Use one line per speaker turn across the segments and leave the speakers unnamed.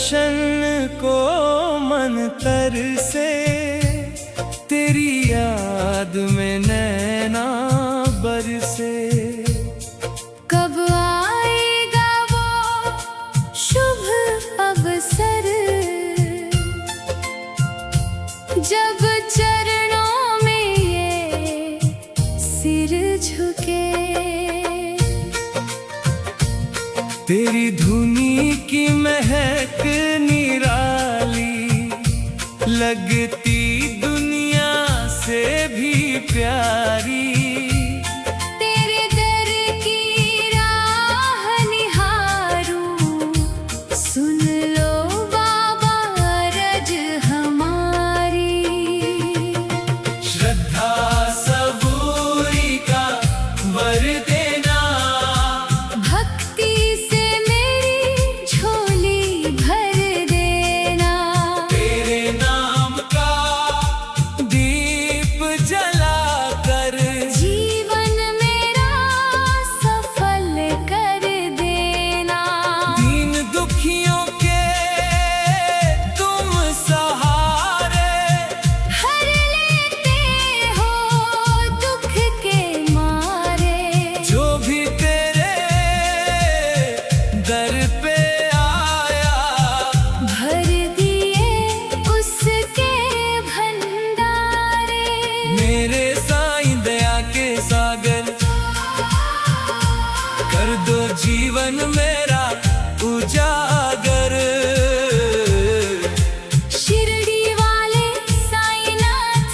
दर्शन को मन तरसे, तेरी याद में नैना बरसे।
कब आएगा वो शुभ अवसर, जब चरणों में ये सिर झुके।
तेरी धुनी की महक निराली, लगती दुनिया से भी प्यारी।
तेरे दर की राह निहारूं, सुन लो बाबा अरज हमारी।
श्रद्धा सबूरी का वर देना,
भक्ति से मेरी झोली भर देना।
तेरे नाम का दीप जलाकर
जीवन मेरा सफल कर देना।
दीन दुखियों के तुम सहारे,
हर लेते हो दुख के मारे।
जो भी तेरे दर पे आया,
भर दिए उसके भंडारे।
मेरे साईं दया के सागर, कर दो जीवन मेरा उजागर।
शिरडी वाले साईनाथ,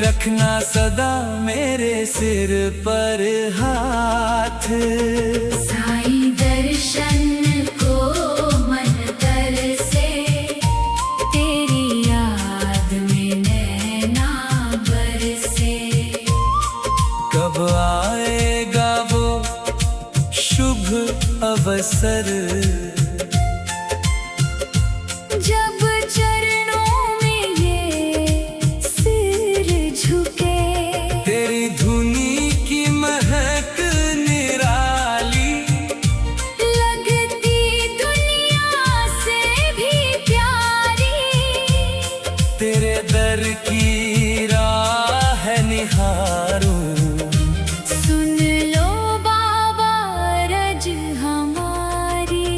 रखना सदा मेरे सिर पर हाथ।
साईं दर्शन को मन तरसे, तेरी याद में नैना बरसे।
कब आएगा वो शुभ अवसर,
जब चरणों में ये सिर झुके।
तेरी धुनी की महक निराली,
लगती दुनिया से भी प्यारी।
तेरे दर की राह निहारूं,
सुन लो बाबा रज हमारी।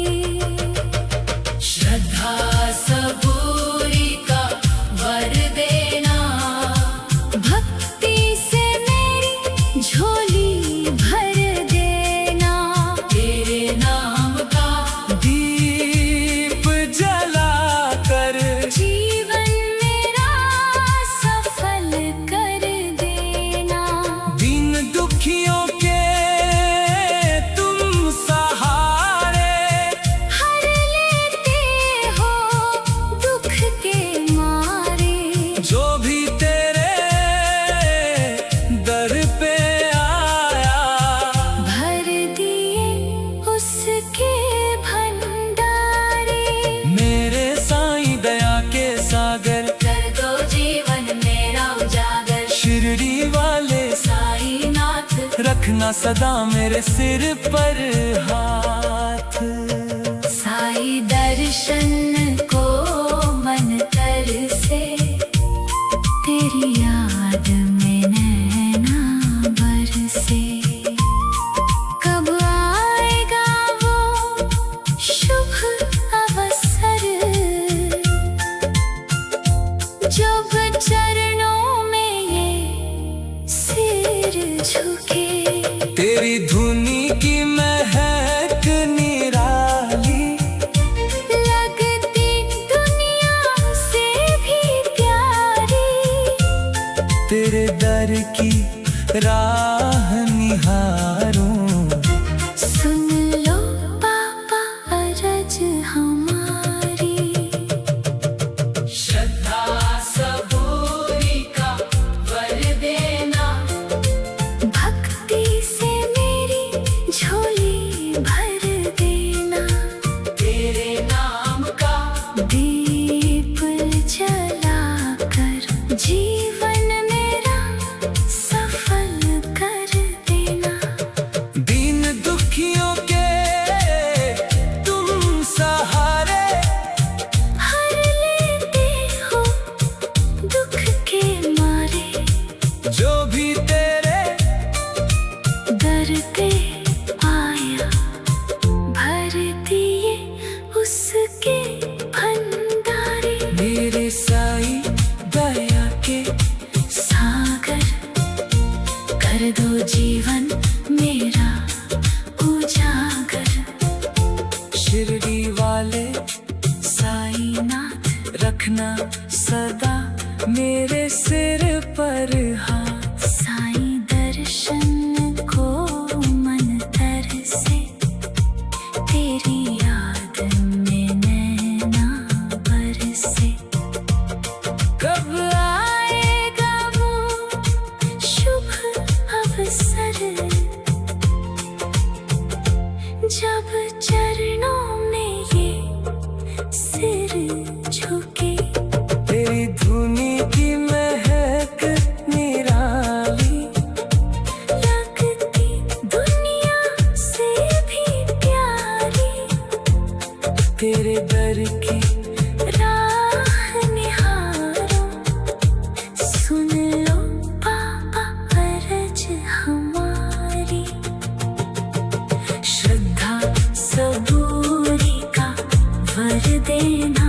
श्रद्धा सबूरी का वर देना, भक्ति से मेरी झोली भर देना। तेरे नाम का
दीप जलाकर
जीवन मेरा सफल कर देना।
दीन दुखियों के तुम सहारे,
हर लेते हो दुख के मारे।
जो भी तेरे दर पे आया,
भर दिए उसके भंडारे।
मेरे साईं दया के सागर,
कर दो जीवन मेरा उजागर।
शिरडी वाले
साईनाथ,
रखना सदा मेरे सिर पर हाथ।
साई दर्शन को मन तरसे, तेरी याद में नैना बरसे। कब आएगा वो शुभ अवसर, जब चरणों में ये सिर झुके।
तेरी धुनी की महक निराली,
लगती
सदा मेरे सिर पर हाथ।
साईं दर्शन को मन तरसे, तेरी याद में नैना बरसे।
कब
आएगा वो शुभ अवसर, जब चरणों में ये सिर झुके।
तेरी धुनी की महक निराली,
लगती दुनिया से भी प्यारी।
तेरे दर की
राह निहारो, सुन लो बाबा अर्ज हमारी।
श्रद्धा
सबूरी का वर देना,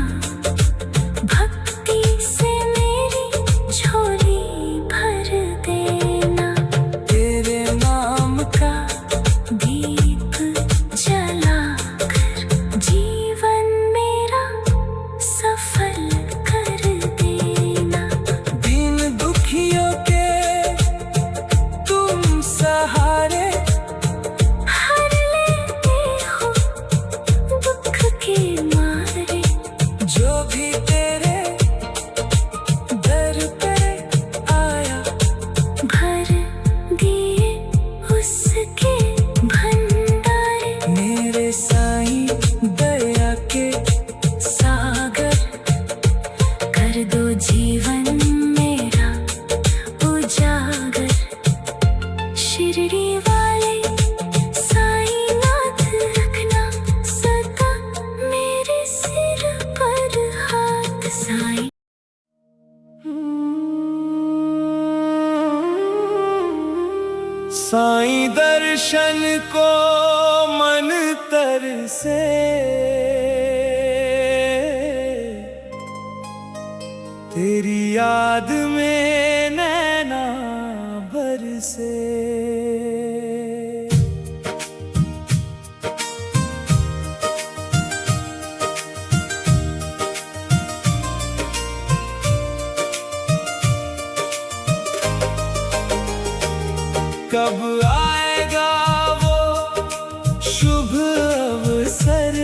भक्ति से मेरी झोली भर देना।
तेरे नाम का
दीप जलाकर जीवन मेरा सफल कर देना।
दीन दुखियों के तुम सहारे,
हर लेते हो दुख के मारे।
जो भी तेरे दर पे आया,
भर दिए उसके भंडारे।
मेरे साईं दया के सागर,
कर दो जीवन मेरा उजागर। शिरडी वाले साईं नाथ, रखना सदा मेरे सिर पर हाथ। साईं
साईं दर्शन को मन तरसे, तेरी याद में नैना बरसे। कब आएगा वो शुभ अवसर,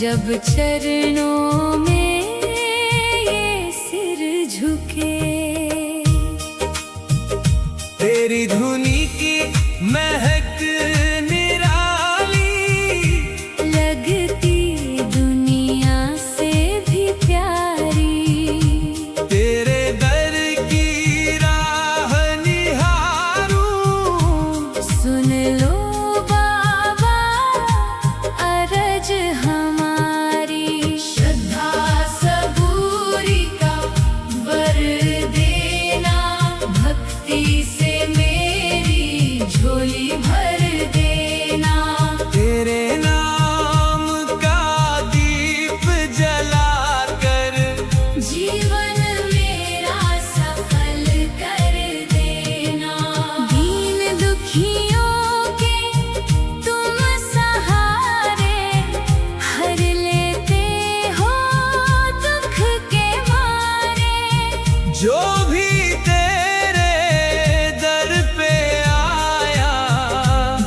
जब चरणों में ये सिर झुके।
तेरी धुनी की महक निराली,
लगती दुनिया से भी प्यारी।
तेरे दर की राह निहारूं,
सुन लो बाबा अर्ज हमारी। श्रद्धा सबूरी का वर देना, भक्ति से मेरी झोली भर देना।
तेरे नाम का दीप जलाकर
जीवन मेरा सफल कर देना। दीन दुखियों के तुम सहारे, हर लेते हो दुख के मारे।
जो भी तेरे दर पे आया,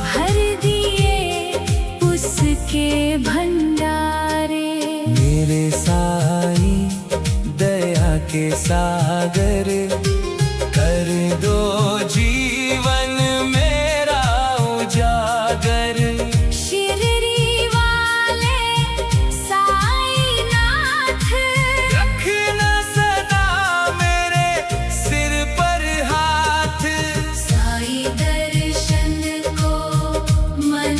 भर दिए उसके भंडारे।
मेरे साईं दया के सागर, कर दो जीवन मेरा उजागर।
शिरडी वाले साईं नाथ,
रखना सदा मेरे सिर पर हाथ।
साईं दर्शन को मन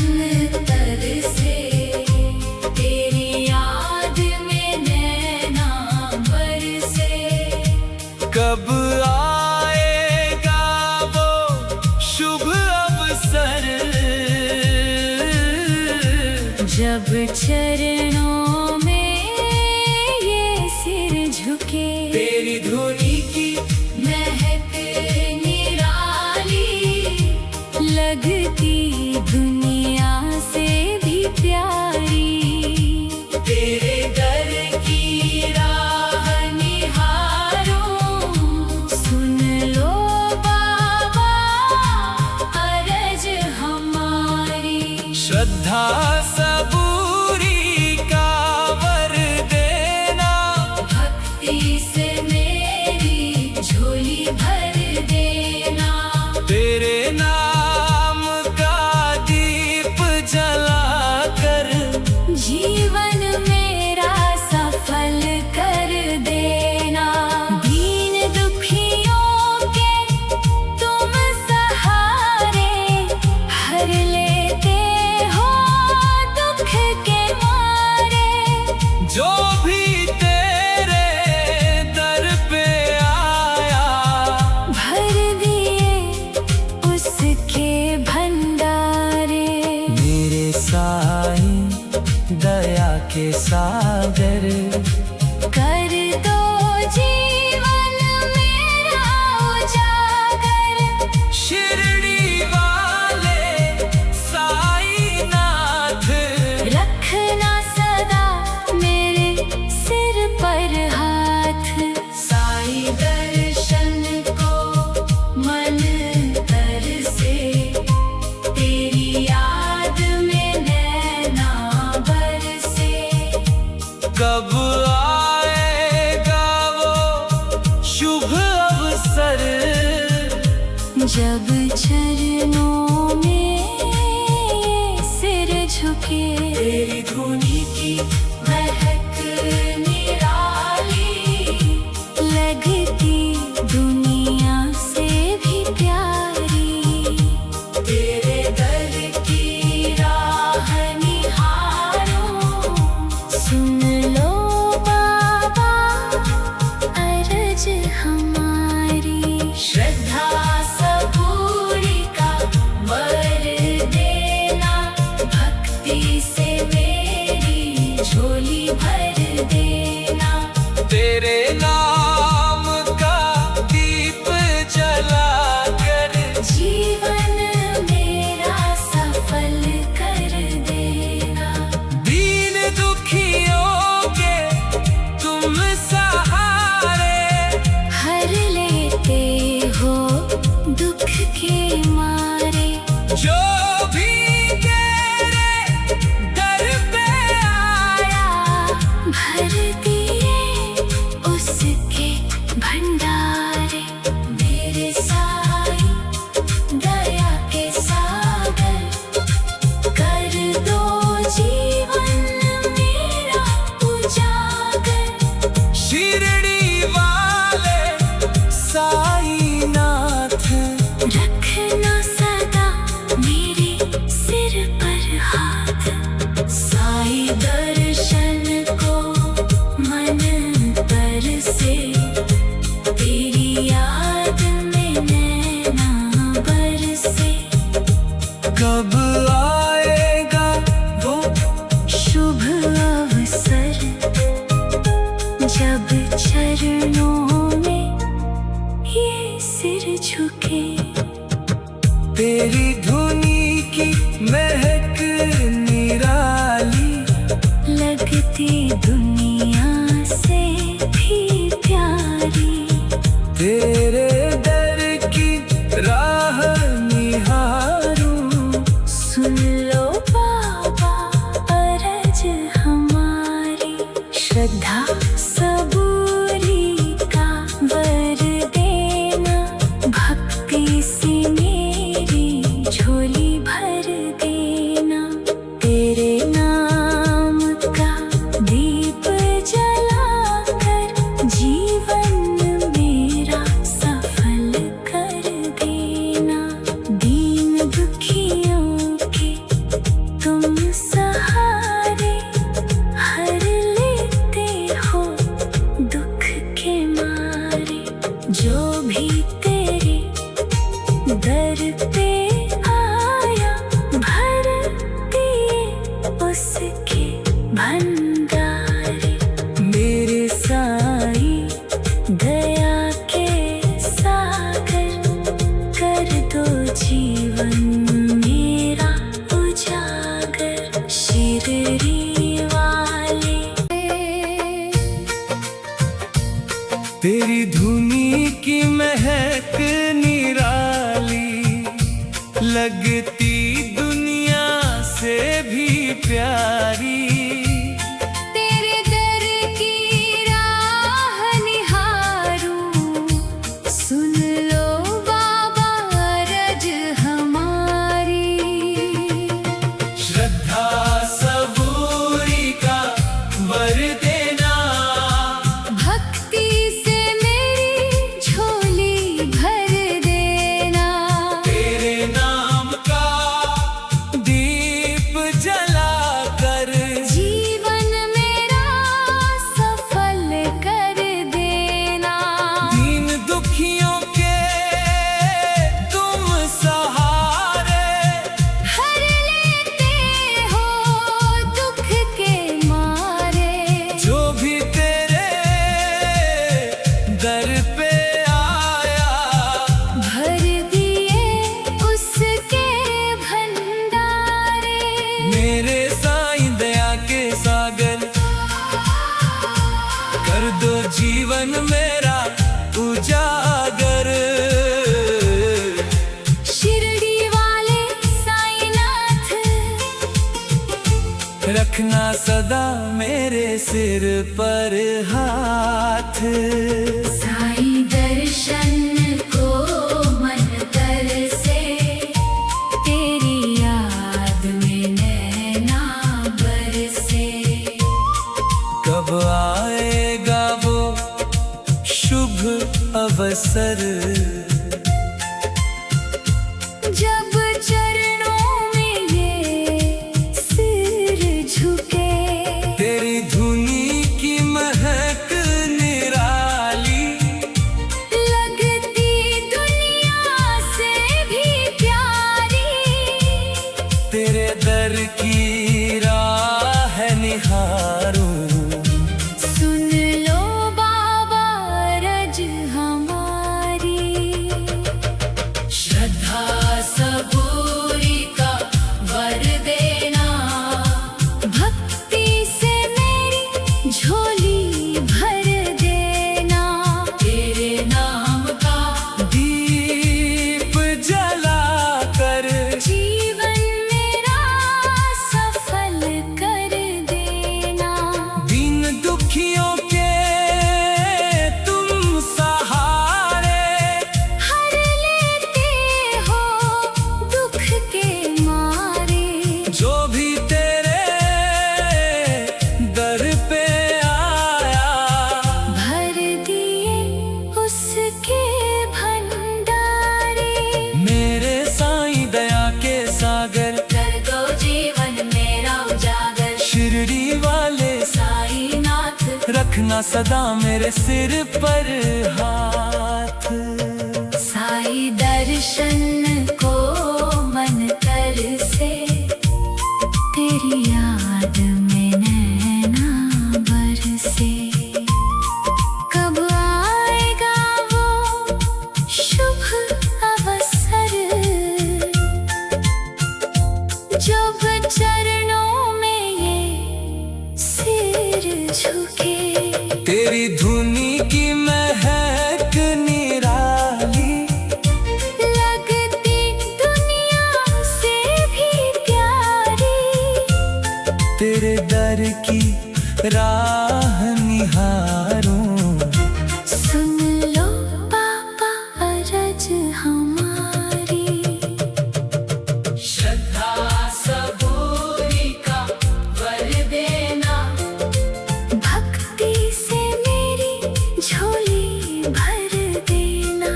तरसे, तेरी याद में नैना बरसे।
कब आएगा वो शुभ अवसर,
जब चरणों में ये सिर झुके।
तेरी धुनी की
महक निराली, लगती दुनिया से भी प्यारी।
तेरे दर की सागर।
कर दो जीवन मेरा उजागर।
शिरडी वाले साईनाथ,
रखना सदा मेरे सिर पर हाथ। साई दर्शन को मन तरसे, तेरी याद में नैना बरसे।
कब आएगा वो शुभ अवसर,
जब चरणों में ये सिर झुके। तेरी धुनी की महक निराली, लगती दुनिया से भी प्यारी। तेरे दर की राह निहारूं, सुन लो बाबा अर्ज हमारी। श्रद्धा सबूरी का वर देना, भक्ति से मेरी झोली भर देना।
तेरे नाम का दीप जलाकर,
जीवन मेरा सफल कर देना।
दीन दुखियों के तुम सहारे,
हर लेते हो दुख के मारे।
जो भी तेरे दर पे आया,
भर दिए उसके भंडारे। मेरे साई दया के सागर, कर दो जीवन मेरा उजागर।
शिरडी वाले साईनाथ,
रखना सदा मेरे सिर पर हाथ। साई दर्शन को मन तरसे, तेरी याद में नैना बरसे।
कब आएगा वो
शुभ अवसर, जब चरणों में ये सिर झुके।
तेरी धुनी की महक निराली,
लगती दुनिया से भी प्यारी।
तेरे दर की राह निहारूं,
सुन लो बाबा अर्ज हमारी। श्रद्धा सबूरी का वर देना, भक्ति से मेरी झोली भर देना। तेरे नाम का दीप जलाकर, जीवन मेरा सफल कर देना। दीन दुखियों के तुम सहारे, हर लेते हो दुख के मारे। जो भी तेरे दर पे आया, भर दिए उसके भंडारे। मेरे साई दया के सागर, कर दो जीवन मेरा उजागर। शिरडी वाले
तेरी धुनी की महक निराली, लगती दुनिया से भी प्यारी।
तेरे दर की राह निहारूं, सुन लो बाबा अर्ज हमारी।
श्रद्धा सबूरी का वर देना,
भक्ति से मेरी झोली भर देना।
तेरे नाम का दीप जलाकर, जीवन मेरा उजागर।
शिरडी वाले साईनाथ,
रखना सदा मेरे सिर पर हाथ।
साई दर्शन को मन तरसे, तेरी याद में नैना बरसे।
कब आएगा वो शुभ अवसर,
जब चरणों में ये सिर झुके।
तेरी धुनी की महक निराली,
लगती दुनिया से भी प्यारी।
तेरे दर की राह निहारूं।
सुन लो बाबा रज हमारी,
श्रद्धा सबूरी का वर देना।
भक्ति से मेरी झोली भर देना।
तेरे नाम का दीप जला कर,
जीवन मेरा सफल कर देना।
दीन दुखियों के तुम सहारे।
हर लेते हो दुख के मारे।
जो भी तेरे दर पे आया,
भर दिए उसके भंडारे।
मेरे साईं दया के सागर।
कर दो जीवन मेरा उजागर।
शिरडी वाले
साईनाथ,
रखना सदा मेरे सिर पर हाथ।
साई दर्शन को मन तरसे, तेरी याद में नैना बरसे। कब आएगा वो शुभ अवसर, जब चरणों में ये सिर झुके।
तेरी धुनी की महक निराली,
लगती दुनिया से भी प्यारी।
तेरे दर की राह निहारूं।
सुन लो पापा अरज हमारी,
श्रद्धा सबूरी का वर देना।
भक्ति से मेरी झोली भर देना।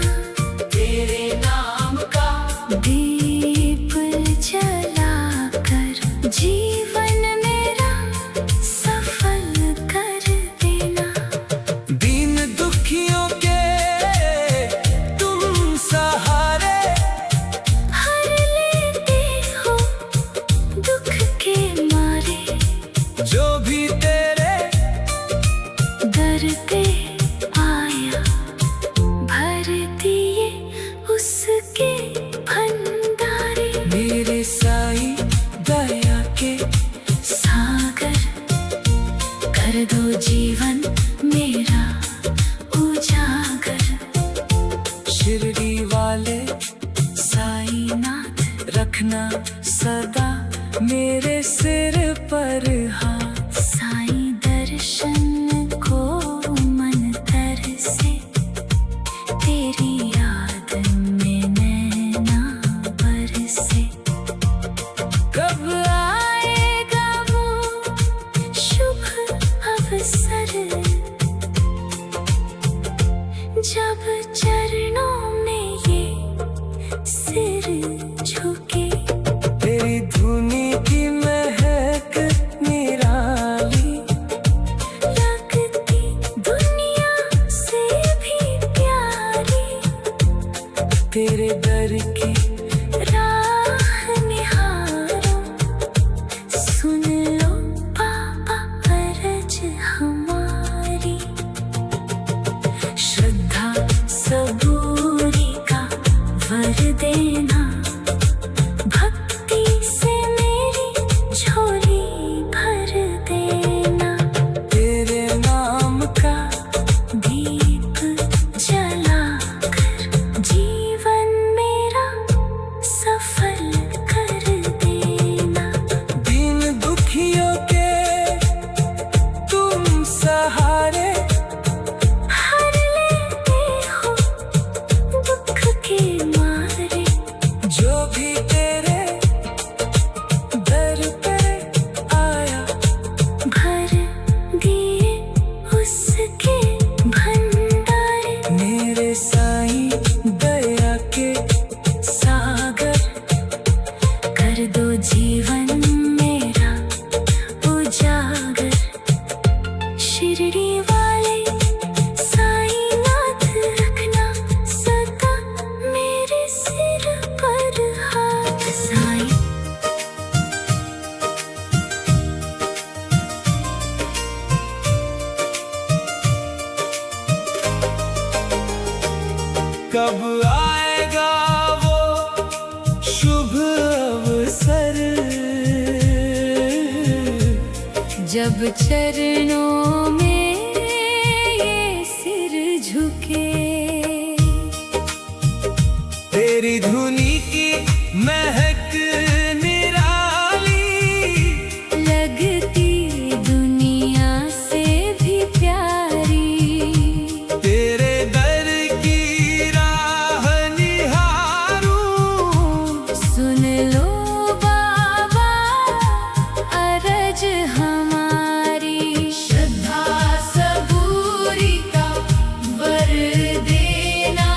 तेरे नाम का
दीप जला कर, जीवन मेरा सफल कर देना।
दीन दुखियों के तुम सहारे।
हर लेते हो दुख के मारे।
जो भी तेरे
दर पे आया, भर दिए उसके भंडारे।
मेरे साईं दया के
सागर, कर दो जीवन मेरा उजागर।
शिरडी वाले
साईनाथ,
रखना सदा मेरे सिर पर हाथ।
साई दर्शन को मन तरसे, तेरी याद में नैना बरसे।
कब
आएगा वो शुभ अवसर, जब चरणों में ये सिर झुके।
तेरी धुनी की महक निराली,
लगती दुनिया से भी प्यारी।
तेरे दर की
राह निहारो। सुन लो पापा अरज हमारी, श्रद्धा सबूरी का वर देना। भक्ति से मेरी झोली भर देना।
तेरे नाम का
दी
कब आएगा वो शुभ अवसर,
जब चरणों में ये सिर झुके।
तेरी धुनी की महक निराली,
लगती दुनिया से भी प्यारी।
तेरे दर की राह निहारूं,
सुन लो बाबा अरज हमारी। श्रद्धा सबूरी का वर देना,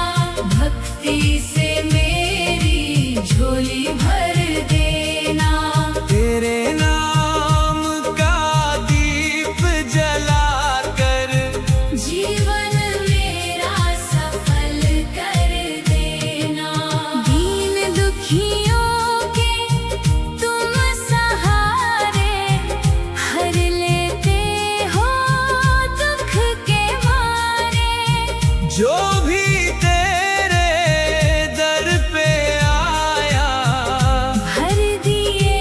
भक्ति से मेरी झोली भर देना।
तेरे नाम का दीप जलाकर
जीवन मेरा सफल कर देना। दीन दुखियों के तुम सहारे, हर लेते हो दुख के मारे।
जो भी तेरे दर पे आया,
भर दिए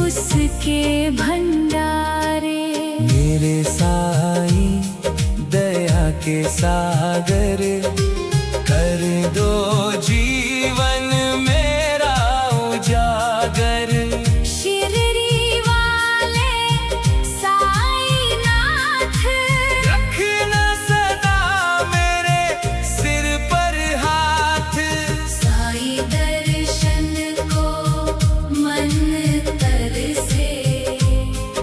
उसके भंडारे।
मेरे साईं दया के सागर, कर दो जीवन मेरा उजागर।
शिरडी वाले साईनाथ,
रखना सदा मेरे सिर पर हाथ,
साई दर्शन को मन तरसे।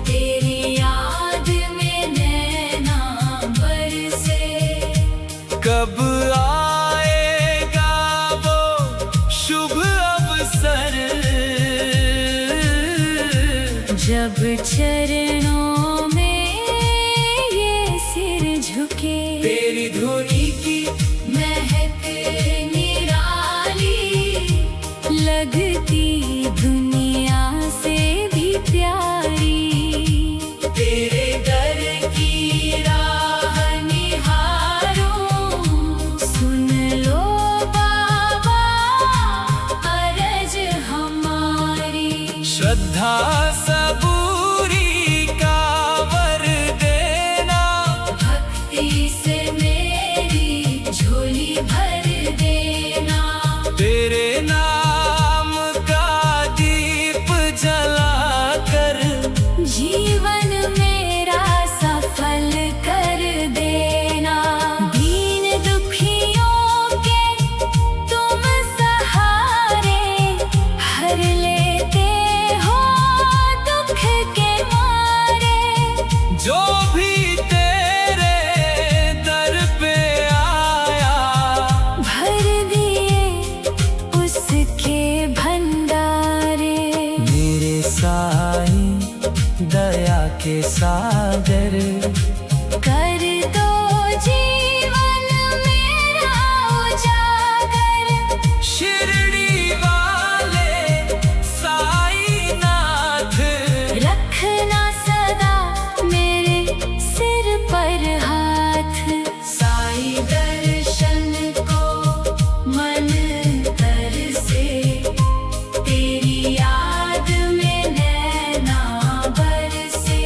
तेरी याद में नैना बरसे।
कब आएगा वो शुभ अवसर,
जब चरणों में ये सिर झुके।
तेरी धुनी की
महक निराली, लगती दुनिया से भी प्यारी। तेरे दर की राह निहारो, सुन लो बाबा अरज हमारी।
श्रद्धा सबूरी का वर देना,
भक्ति से मेरी झोली भर देना।
तेरे नाम का दीप जलाकर
जीवन मेरा सफल कर देना। दीन दुखियों के तुम सहारे, हर लेते हो दुख के मारे।
जो भी तेरे दर पे आया,
भर दिए उसके भंडारे।
मेरे साईं दया के सागर,
कर दो जीवन मेरा उजागर।
शिरडी वाले साईनाथ,
रखना सदा मेरे सिर पर हाथ। साई दर्शन को मन तरसे। तेरी याद में नैना बरसे।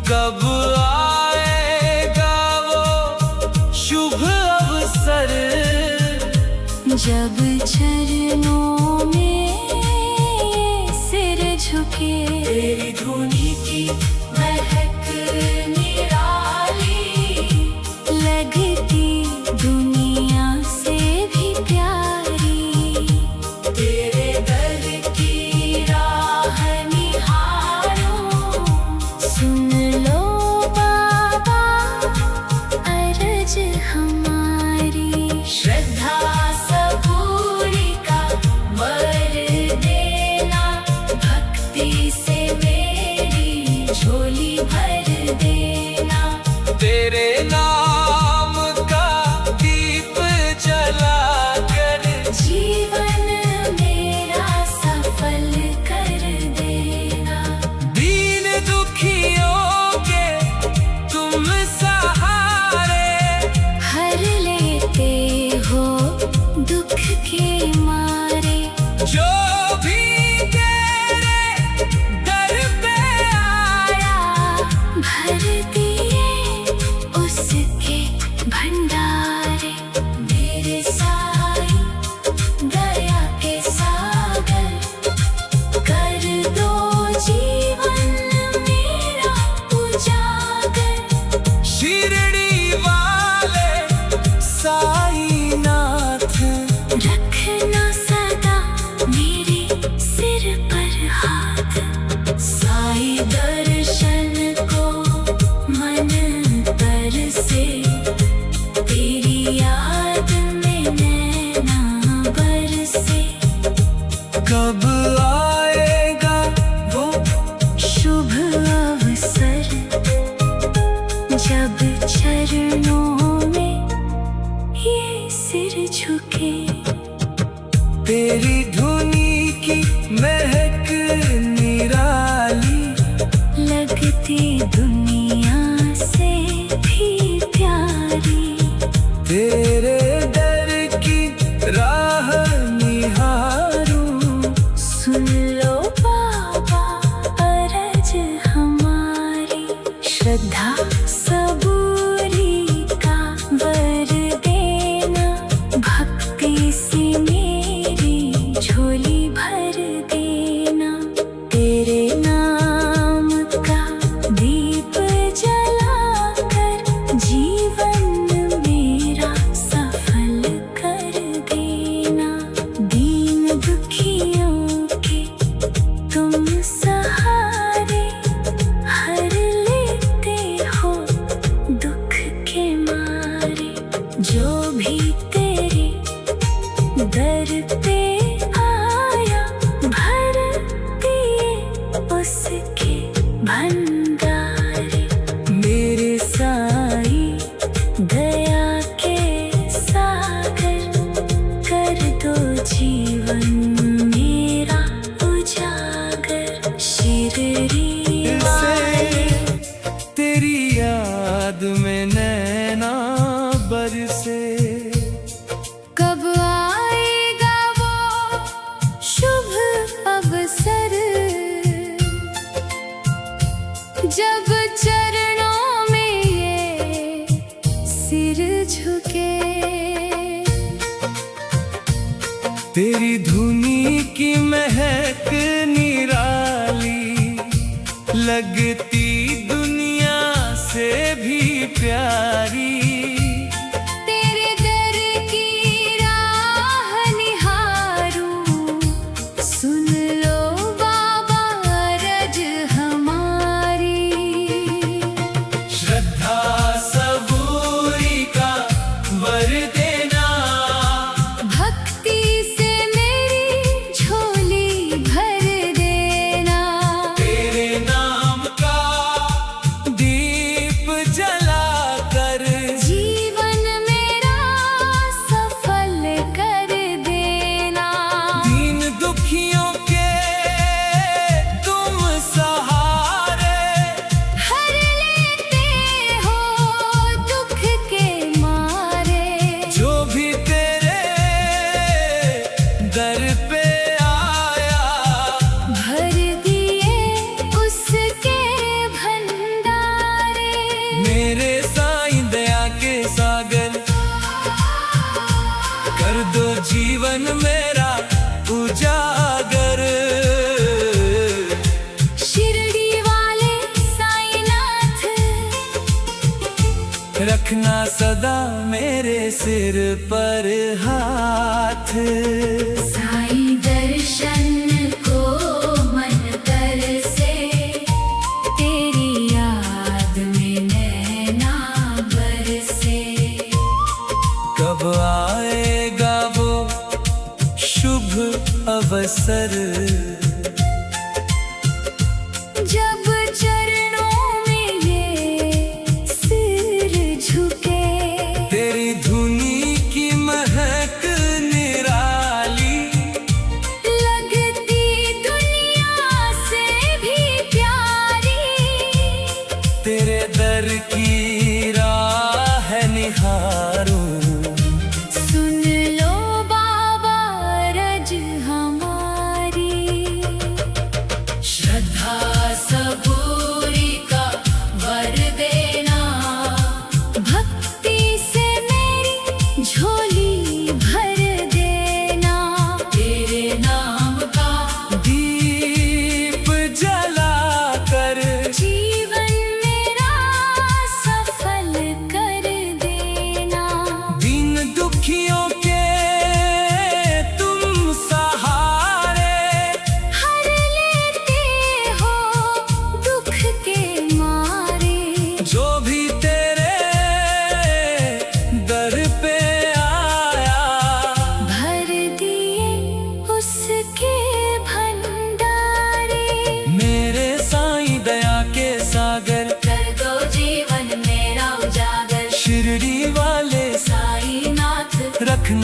कब आएगा वो शुभ अवसर,
जब चरणों में सिर झुके।
तेरी धुनी की
महक निराली, लगती दुनिया से भी प्यारी। तेरे दर की राह निहारो, सुन लो बाबा अरज हमारी। श्रद्धा सबूरी का जब चरणों में ये सिर झुके,
तेरी धुनी की महक निराली,
लगती दुनिया से भी प्यारी।
तेरे दर की राह निहारूं,
सुन लो बाबा अरज हमारी, श्रद्धा सबूरी का वर देना, भक्ति से मेरी झोली भर देना। तेरे नाम का दीप जलाकर जीवन मेरा सफल कर देना। दीन दुखियों के तुम सहारे, हर लेते हो दुख के मारे। जो भी तेरे दर पे आया, भर दिए उसके भंडारे। मेरे साई दया के सागर, कर दो जीवन मेरा उजागर। शिरडी वाले
तेरी याद में नैना बरसे,
कब आएगा वो शुभ अवसर, जब चरणों में ये सिर झुके।
तेरी धुनी की महक निराली, लगती दुनिया से भी प्यारी।
तेरे दर की राह निहारूं, सुन लो बाबा अरज हमारी।
श्रद्धा सबूरी का वर देना,
भक्ति से मेरी झोली भर देना।
तेरे नाम का दीप जलाकर
जीवन मेरा सफल कर देना।
दीन दुखियों के तुम सहारे,
हर लेते हो दुख के मारे।
जो भी तेरे दर पे आया,
भर दिए उसके भंडारे।
मेरे साईं दया के सागर, कर दो जीवन मेरा उजागर।
शिरडी वाले साईनाथ,
रखना सदा मेरे सिर पर हाथ।
साईं दर्शन को मन कर से, तेरी याद में नैना बरसे।
कब आएगा वो शुभ अवसर,
जब चरणों में ये सिर झुके।
तेरी धुनी की महक निराली,
लगती दुनिया से भी प्यारी।
तेरे दर की राह निहारूं,
सुन लो बाबा अरज हमारी।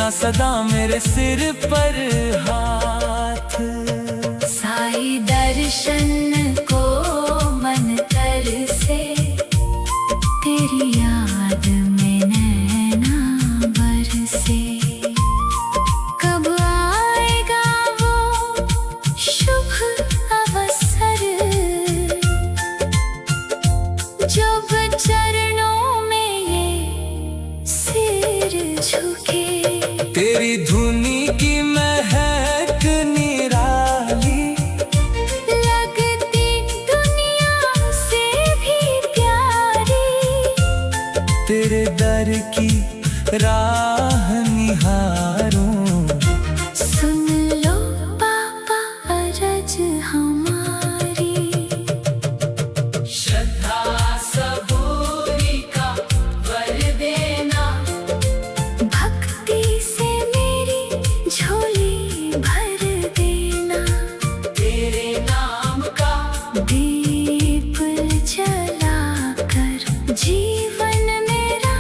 रखना सदा मेरे सिर पर हाथ।
साई दर्शन को मन कर से, तेरी याद में नैना बरसे। कब आएगा वो शुभ अवसर, जब चरणों में ये सिर झुके।
तेरी धुनी की महक निराली,
लगती दुनिया से भी प्यारी।
तेरे दर की राह निहारूं।
सुन लो पापा अरज हमारी।
श्रद्धा सबूरी का वर देना,
भक्ति से मेरी झोली भर देना।
तेरे नाम का
दीप जलाकर जीवन मेरा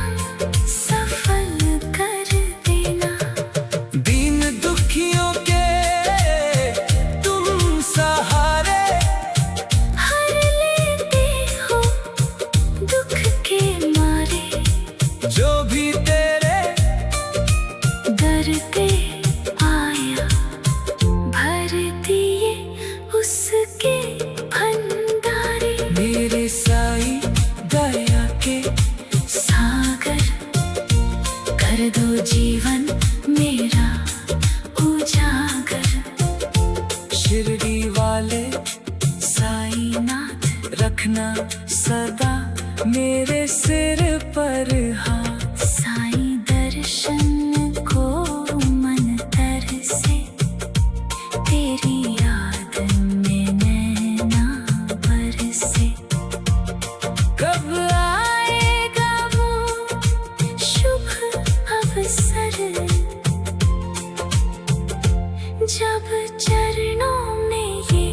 सफल कर देना।
दीन दुखियों के तुम सहारे,
हर लेते हो दुख के मारे।
जो भी तेरे
दर पे आया, भर दिए उसके भंडारे।
मेरे साई दया के
सागर कर दो जीवन मेरा उजागर।
शिरडी वाले
साईनाथ
रखना सदा मेरे सिर पर हाथ।
साई दर्शन को मन तर से, तेरी याद में नैना बरसे। कब आएगा वो शुभ अवसर, जब चरणों में ये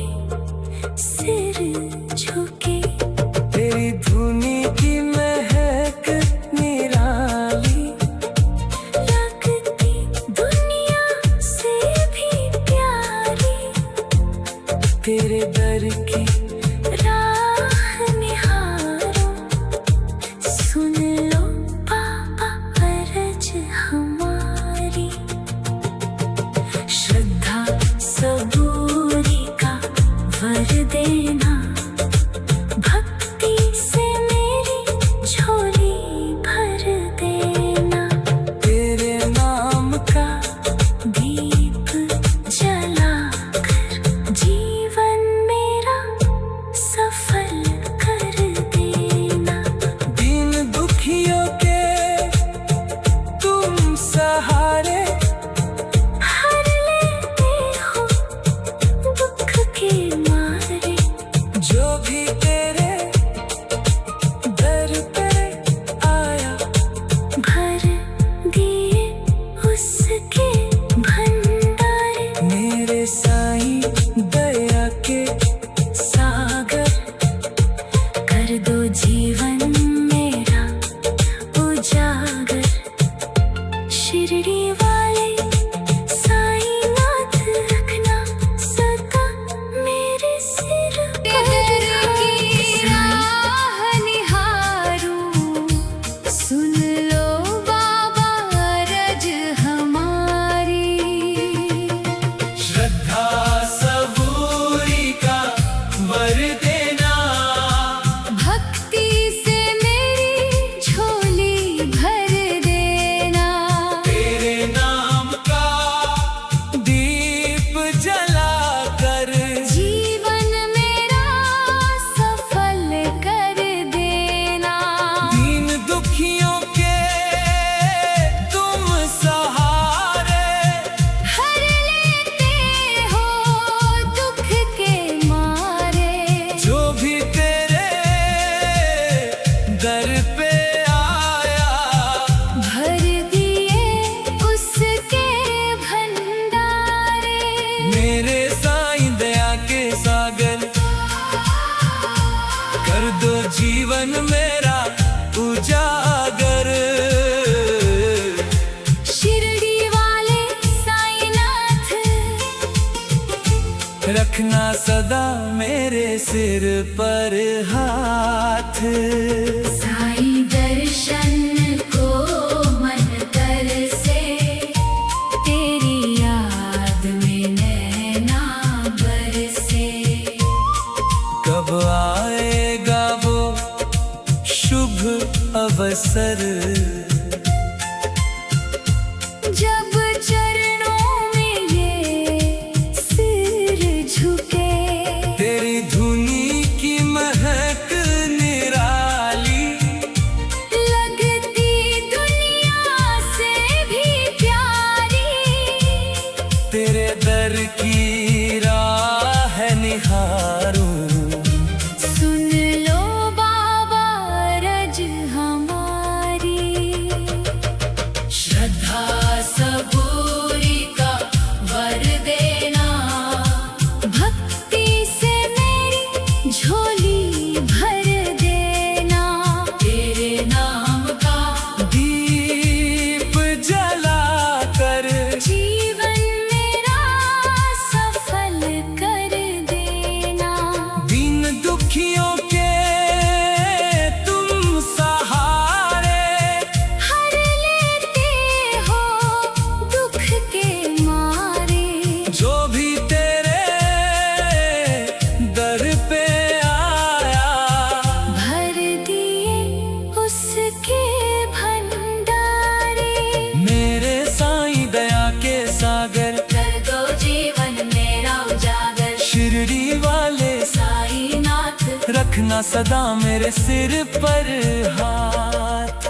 सिर झुके।
तेरी धुनी की महक सदा मेरे सिर पर हाथ।
साईं दर्शन को मन तरसे, तेरी याद में नैना बरसे।
कब आएगा वो शुभ अवसर,
जब चरणों में ये सिर झुके।
तेरी धुनी की महक निराली,
लगती दुनिया से भी प्यारी।
तेरे दर की राह निहारूं।
सुन लो बाबा रज हमारी, श्रद्धा सबूरी का वर देना। भक्ति से मेरी झोली भर देना। तेरे नाम का
दीप जलाकर
जीवन मेरा सफल कर देना।
दीन दुखियों के तुम सहारे,
हर लेते हो दुख के मारे।
जो भी तेरे दर पे आया,
भर दिए उसके भंडारे।
मेरे साईं दया के सागर,
कर दो जीवन मेरा उजागर।
शिरडी वाले
साईं नाथ,
रखना सदा मेरे सिर पर हाथ।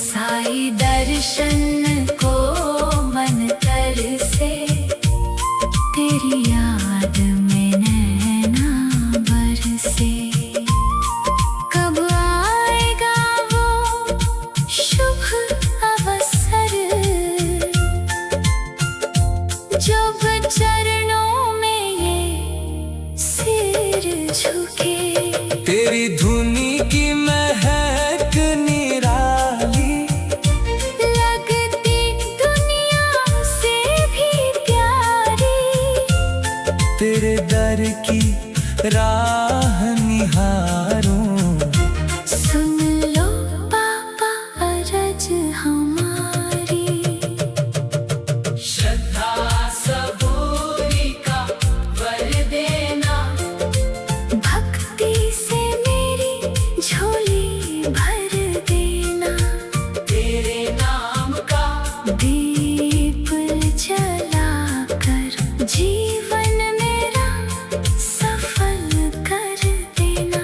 साईं दर्शन को मन तरसे, तेरी याद में नैना बरसे। कब आएगा वो शुभ अवसर, जब चरणों में ये सिर झुके।
तेरी धुनी की महक निराली,
लगती दुनिया से भी प्यारी।
तेरे दर की राह निहारूं।
सुन लो बाबा अरज हमारी, श्रद्धा सबूरी का वर देना। भक्ति से मेरी झोली भर देना। तेरे नाम का दीप जलाकर जीवन मेरा सफल कर देना।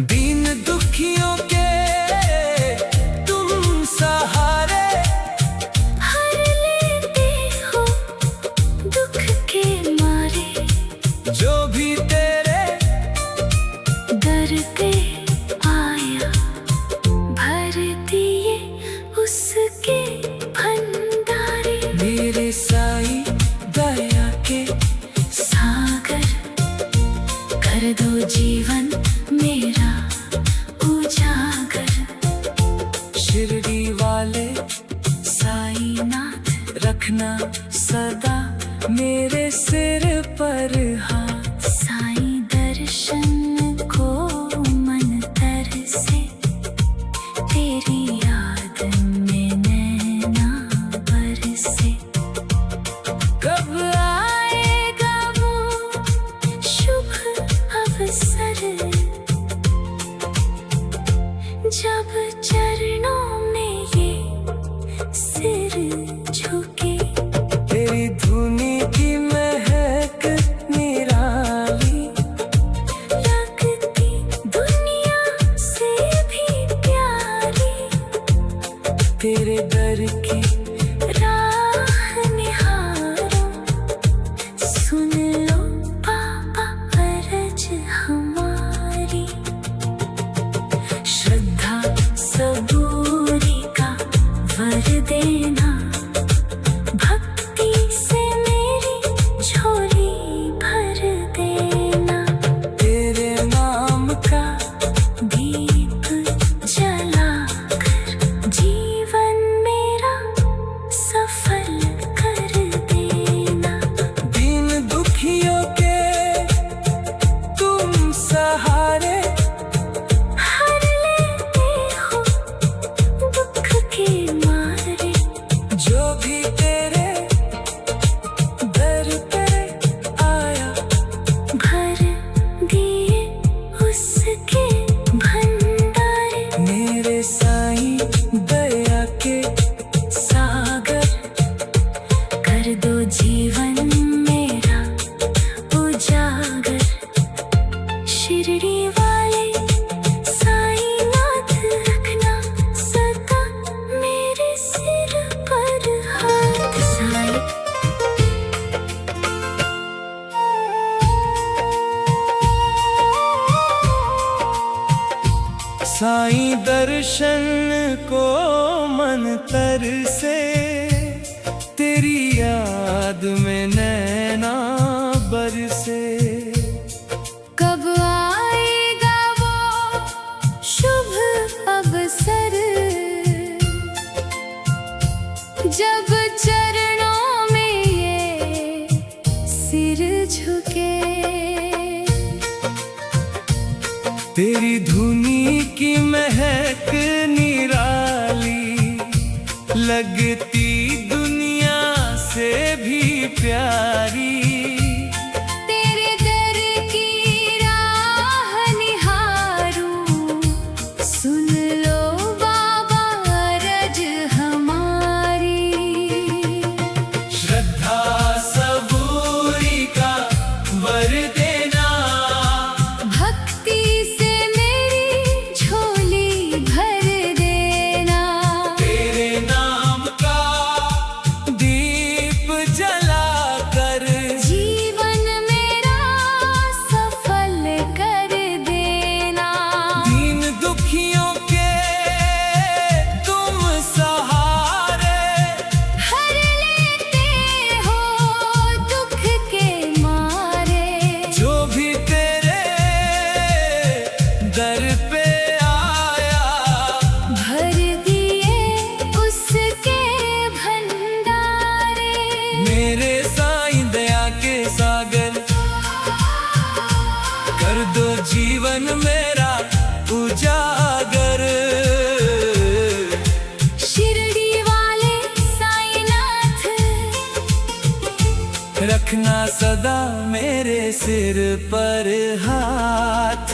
दीन दुखियों के तुम सहारे,
हर लेते हो दुख के मारे।
जो भी तेरे
दर पे आया, भर दिए उसके भंडारे।
मेरे साईं दया के
सागर, कर दो जीवन मेरा उजागर।
शिरडी वाले
साईं नाथ,
रखना सदा मेरे सिर पर हाथ।
साईं दर्शन को मन तरसे, तेरी याद में नैना बरसे। कब आएगा वो शुभ अवसर, जब चरणों में ये सिर झुके।
तेरी धुनी की महक निराली,
लगती दुनिया से भी प्यारी।
तेरे दर की
राह निहारो। सुन लो बाबा अरज हमारी, श्रद्धा सबूरी का वर देना। भक्ति से मेरी झोली भर देना।
तेरे नाम का
दीप जलाकर जीवन मेरा
को मन तरसे, तेरी याद में नैना बरसे।
कब आएगा वो शुभ अवसर, जब चरणों में ये सिर झुके।
तेरी धुनी की महक निराली, लगती दुनिया से भी प्यारी।
तेरे दर की राह निहारूं, सुन लो बाबा अरज हमारी।
श्रद्धा सबूरी का वर देना,
भक्ति से मेरी झोली भर देना।
तेरे नाम का दीप जलाकर
जीवन मेरा सफल कर देना।
दीन दुखियों के तुम सहारे,
हर लेते हो दुख के मारे।
जो भी तेरे दर पे आया,
भर दिए उसके भंडारे।
मेरे साईं दया के सागर, कर दो जीवन मेरा उजागर।
शिरडी वाले साईनाथ,
रखना सदा मेरे सिर पर हाथ।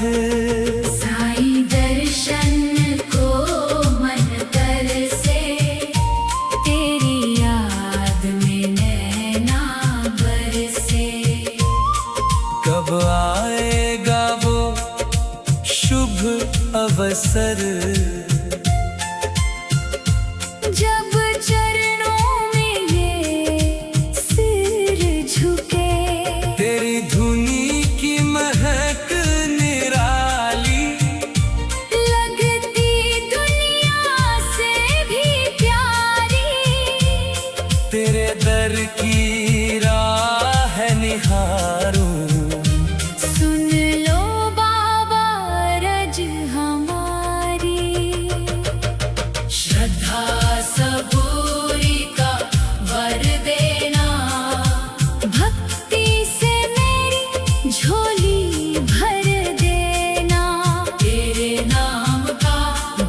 साईं दर्शन को मन तरसे, तेरी याद में नैना बरसे।
कब आएगा वो शुभ अवसर,
जब चरणों में ये सिर झुके।
तेरी धुनी की महक निराली,
लगती दुनिया से भी प्यारी।
तेरे दर की राह निहारूं,
सुन लो बाबा रज हमारी। श्रद्धा सबूरी का वर देना, भक्ति से मेरी झोली भर देना। तेरे नाम का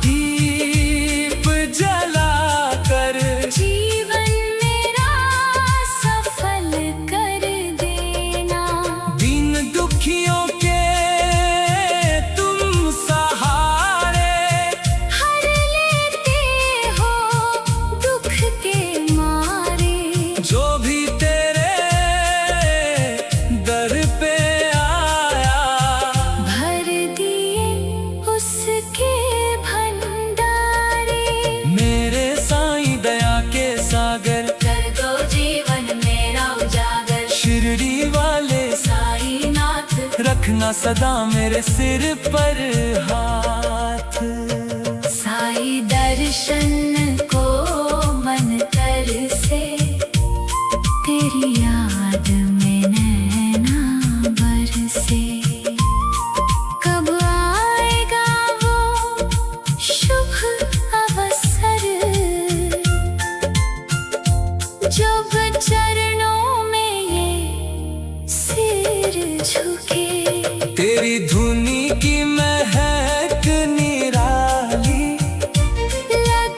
दीप जलाकर
जीवन मेरा सफल कर देना।
दीन दुखियों के तुम सहारे,
हर लेते हो दुख के मारे।
जो भी तेरे दर पे आया,
भर दिए उसके भंडारे।
मेरे साईं दया के सागर,
कर दो जीवन मेरा उजागर।
शिरडी वाले
साईनाथ,
रखना सदा मेरे सिर पर हाथ।
साई दर्शन को मन तरसे, तेरी याद में नैना बरसे। कब आएगा वो शुभ अवसर, जब चरणों में ये सिर झुके।
तेरी धुनी की